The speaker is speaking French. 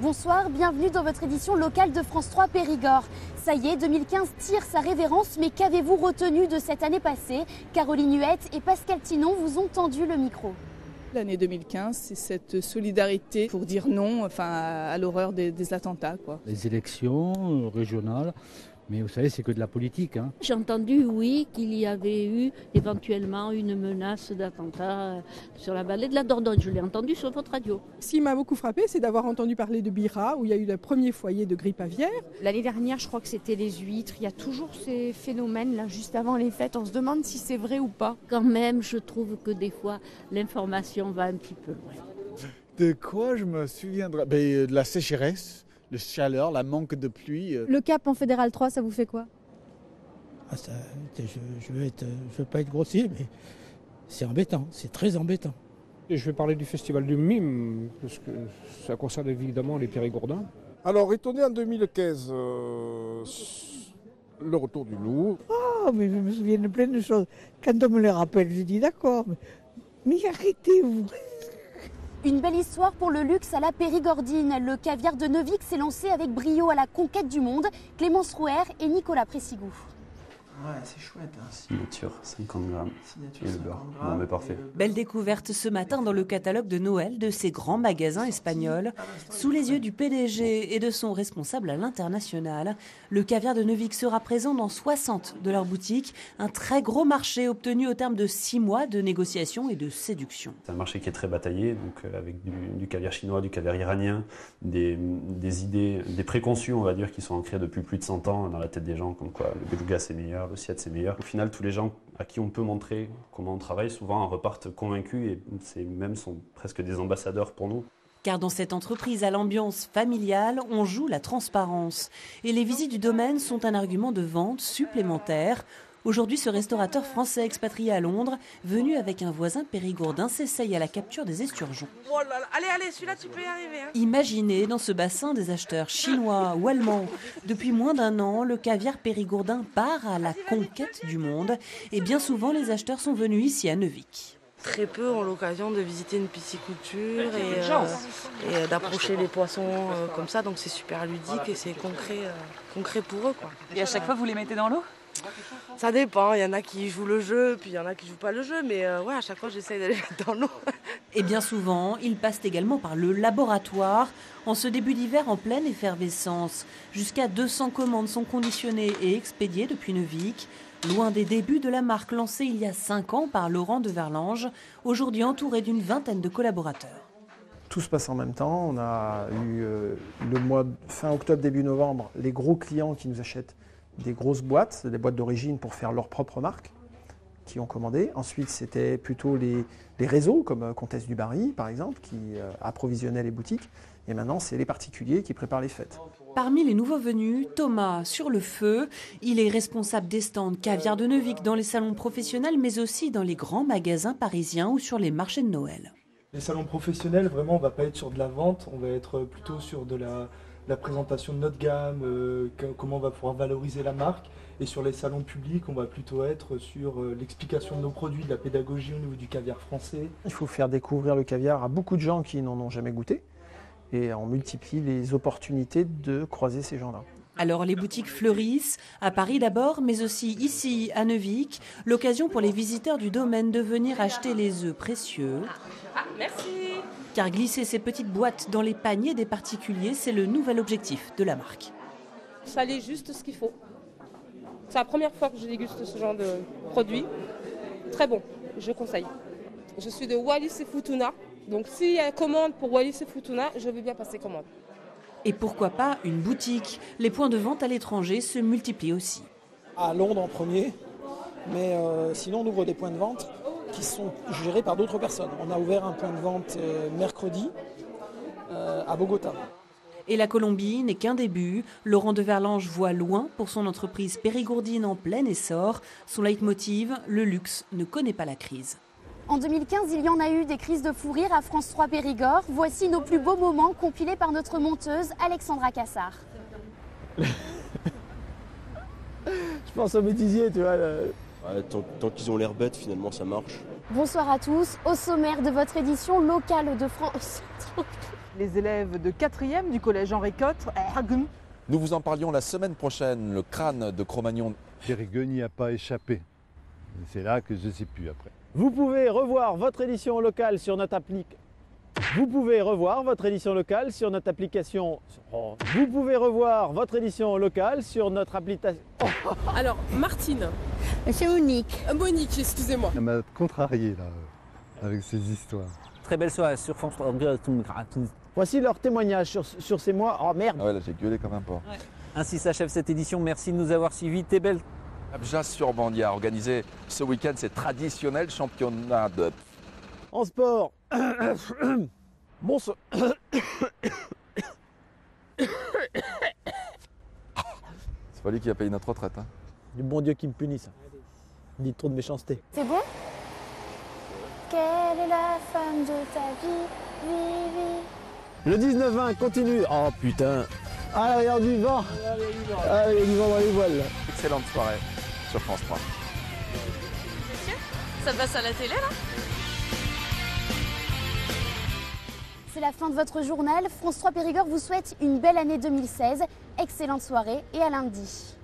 Bonsoir, bienvenue dans votre édition locale de France 3 Périgord. Ça y est, 2015 tire sa révérence, mais qu'avez-vous retenu de cette année passée? Caroline Huette et Pascal Tinon vous ont tendu le micro. L'année 2015, c'est cette solidarité pour dire non à l'horreur des attentats, quoi. Les élections régionales, mais vous savez, c'est que de la politique. J'ai entendu, oui, qu'il y avait eu éventuellement une menace d'attentat sur la vallée de la Dordogne. Je l'ai entendu sur votre radio. Ce qui m'a beaucoup frappé, c'est d'avoir entendu parler de Bira, où il y a eu le premier foyer de grippe aviaire. L'année dernière, je crois que c'était les huîtres. Il y a toujours ces phénomènes là, juste avant les fêtes. On se demande si c'est vrai ou pas. Quand même, je trouve que des fois, l'information va un petit peu loin. De quoi je me souviendrai? De la sécheresse. La chaleur, la manque de pluie. Le cap en Fédéral 3, ça vous fait quoi? Je veux pas être grossier, mais c'est embêtant, c'est très embêtant. Et je vais parler du festival du mime, parce que ça concerne évidemment les Périgourdins. Alors, étonné en 2015, le retour du loup. Oh, mais je me souviens de plein de choses. Quand on me les rappelle, je dis d'accord, mais arrêtez-vous. Une belle histoire pour le luxe à la Périgordine. Le caviar de Neuvic s'est lancé avec brio à la conquête du monde. Clémence Rouher et Nicolas Pressigou. Ouais, c'est chouette. Signature 50 grammes. Signature et le 50 beurre. grammes. Bon, mais parfait. Belle découverte ce matin dans le catalogue de Noël de ces grands magasins espagnols. Sous les yeux du PDG et de son responsable à l'international, le caviar de Neuvic sera présent dans 60 de leurs boutiques. Un très gros marché obtenu au terme de 6 mois de négociations et de séduction. C'est un marché qui est très bataillé, donc avec du caviar chinois, du caviar iranien, des idées, des préconçus, on va dire, qui sont ancrées depuis plus de 100 ans dans la tête des gens, comme quoi le beluga c'est meilleur, le ciat c'est meilleur. Au final, tous les gens à qui on peut montrer comment on travaille, souvent repartent convaincus et sont presque des ambassadeurs pour nous. Car dans cette entreprise à l'ambiance familiale, on joue la transparence. Et les visites du domaine sont un argument de vente supplémentaire. Aujourd'hui, ce restaurateur français expatrié à Londres, venu avec un voisin périgourdin, s'essaye à la capture des esturgeons. Oh là là, allez, celui-là tu peux y arriver. Imaginez dans ce bassin des acheteurs chinois ou allemands. Depuis moins d'1 an, le caviar périgourdin part à la conquête du monde. Et bien souvent, les acheteurs sont venus ici à Neuvic. Très peu ont l'occasion de visiter une pisciculture et d'approcher les poissons comme ça. Donc c'est super ludique et c'est concret pour eux, quoi. Et à chaque fois, vous les mettez dans l'eau ? Ça dépend, il y en a qui jouent le jeu, puis il y en a qui jouent pas le jeu, mais à chaque fois j'essaye d'aller dans l'eau. Et bien souvent, ils passent également par le laboratoire, en ce début d'hiver en pleine effervescence. Jusqu'à 200 commandes sont conditionnées et expédiées depuis Neuvic, loin des débuts de la marque lancée il y a 5 ans par Laurent de Verlange, aujourd'hui entouré d'une vingtaine de collaborateurs. Tout se passe en même temps. On a eu le mois fin octobre, début novembre, les gros clients qui nous achètent des grosses boîtes, des boîtes d'origine pour faire leur propre marque, qui ont commandé. Ensuite, c'était plutôt les réseaux, comme Comtesse du Barry, par exemple, qui approvisionnaient les boutiques. Et maintenant, c'est les particuliers qui préparent les fêtes. Parmi les nouveaux venus, Thomas sur le feu. Il est responsable des stands caviar de Neuvic dans les salons professionnels, mais aussi dans les grands magasins parisiens ou sur les marchés de Noël. Les salons professionnels, vraiment, on ne va pas être sur de la vente, on va être plutôt sur de la présentation de notre gamme, comment on va pouvoir valoriser la marque. Et sur les salons publics, on va plutôt être sur l'explication de nos produits, de la pédagogie au niveau du caviar français. Il faut faire découvrir le caviar à beaucoup de gens qui n'en ont jamais goûté. Et on multiplie les opportunités de croiser ces gens-là. Alors les boutiques fleurissent, à Paris d'abord, mais aussi ici à Neuvic. L'occasion pour les visiteurs du domaine de venir acheter les œufs précieux. Merci. Car glisser ces petites boîtes dans les paniers des particuliers, c'est le nouvel objectif de la marque. Ça allait juste ce qu'il faut. C'est la première fois que je déguste ce genre de produit. Très bon, je conseille. Je suis de Wallis et Futuna, donc s'il y a commande pour Wallis et Futuna, je vais bien passer commande. Et pourquoi pas une boutique? Les points de vente à l'étranger se multiplient aussi. À Londres en premier, mais sinon on ouvre des points de vente qui sont gérés par d'autres personnes. On a ouvert un point de vente mercredi à Bogota. Et la Colombie n'est qu'un début. Laurent de Verlange voit loin pour son entreprise périgourdine en plein essor. Son leitmotiv, le luxe ne connaît pas la crise. En 2015, il y en a eu des crises de fou rire à France 3 Périgord. Voici nos plus beaux moments compilés par notre monteuse Alexandra Cassard. Je pense au bêtisier, tu vois. Ouais, tant qu'ils ont l'air bêtes, finalement, ça marche. Bonsoir à tous. Au sommaire de votre édition locale de France Les élèves de 4e du collège Henri Cotte, Nous vous en parlions la semaine prochaine, le crâne de Cro-Magnon. Périgueux n'y a pas échappé. C'est là que je ne sais plus après. Vous pouvez revoir votre édition locale sur notre application. Vous pouvez revoir votre édition locale sur notre application. Vous pouvez revoir votre édition locale sur notre application. Alors, Martine. C'est Monique. Monique, excusez-moi. Elle m'a contrarié là, avec ces histoires. Très belle soirée sur France 3. Voici leur témoignage sur ces mois. Oh merde. Ah ouais, là j'ai gueulé comme un porc. Ouais. Ainsi s'achève cette édition. Merci de nous avoir suivis. T'es belle. Abjas sur Bandia a organisé ce week-end ses traditionnels championnats de... En sport. Bon ce... C'est pas lui qui a payé notre retraite. Hein. Du bon Dieu qui me punisse. Dites trop de méchanceté. C'est bon? Quelle est la femme de ta vie, Vivi? Le 19-20 continue. Oh putain. Ah, regarde du vent. Ah, il y a du vent dans les voiles. Excellente soirée sur France 3. Ça passe à la télé là? C'est la fin de votre journal. France 3 Périgord vous souhaite une belle année 2016. Excellente soirée et à lundi.